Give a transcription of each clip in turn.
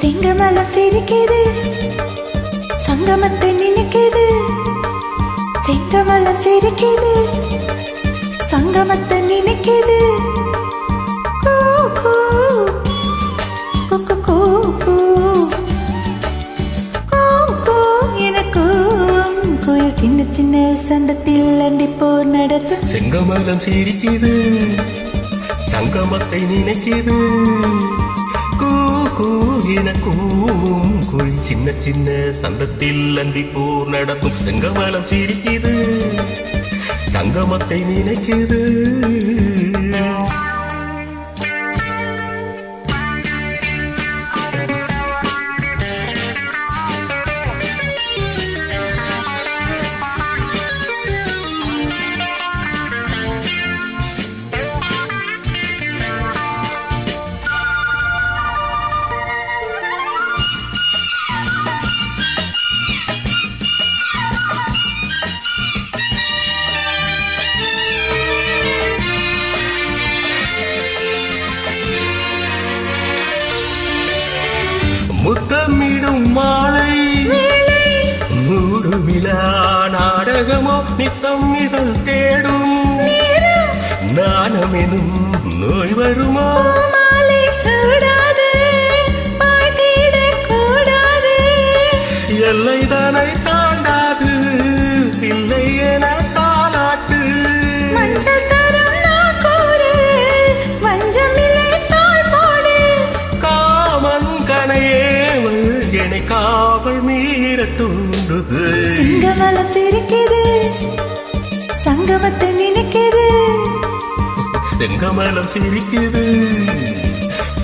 செங்கமலம் சிரிக்குது, சங்கமத்தை நினைக்குது. செங்கமலம் சிரிக்குது, சங்கமத்தை நினைக்குது. எனக்கும் கோயில் சின்ன சின்ன சண்டத்தில் அண்டிப்போ நடக்கும். செங்கமலம் சிரிக்குது, சங்கமத்தை நினைக்குது. எனக்கும் கோயில் சின்ன சின்ன சந்தத்தில் அண்டிப்போ நடக்கும். செங்கமலம் சிரிக்குது, சங்கமத்தை நினைக்குது. முத்தமிடும் மாலை மூடு விழா நாடகமோ நித்தம் இதழ் தேடும். நாணமெனும் நோய் வருமோ? எல்லைதனை தாண்டாது பிள்ளை என தாலாட்டு. காவல் மீற தூண்டுது. செங்கமலம் சிரிக்குது, சங்கமத்தை நினைக்குது. செங்கமலம் சிரிக்குது,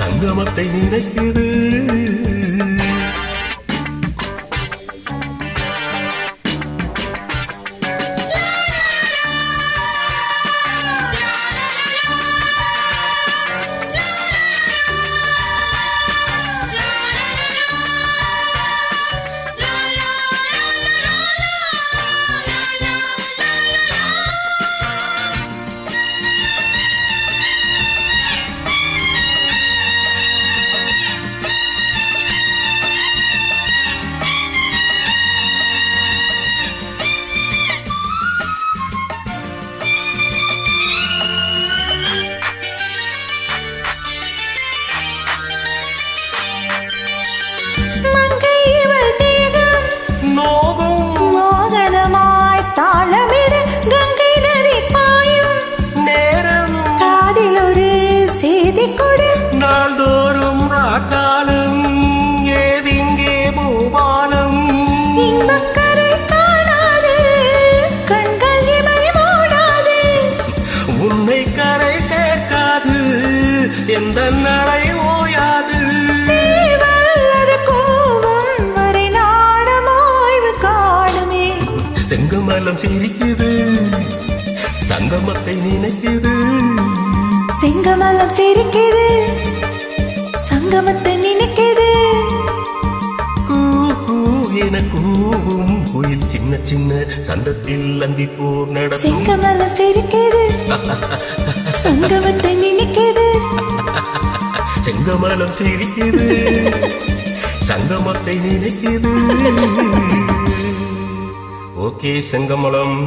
சங்கமத்தை நினைக்குது. நாள்தோறும் ராக்காலம் ஏதிங்கே பூபாலம். இன்பக்கரை காணாது கண்கள் இமை மூடாது. உன்னை கரை சேர்க்காது எந்த நடை ஓயாது. கோபம் வரை நாடமோய்வு காணுமே. செங்கமலம் சிரிக்குது, சங்கமத்தை நினைக்குது. செங்கமலம் சிரிக்குது, சங்கமத்தை நினைக்குது. எனக்கும் கோயில் சின்ன சின்ன சந்தத்தில் அந்திப்போ நடக்கும். செங்கமலம் சிரிக்குது, சங்கமத்தை நினைக்குது. செங்கமலம் சிரிக்குது, சங்கமத்தை நினைக்குது. ஓகே செங்கமலம்.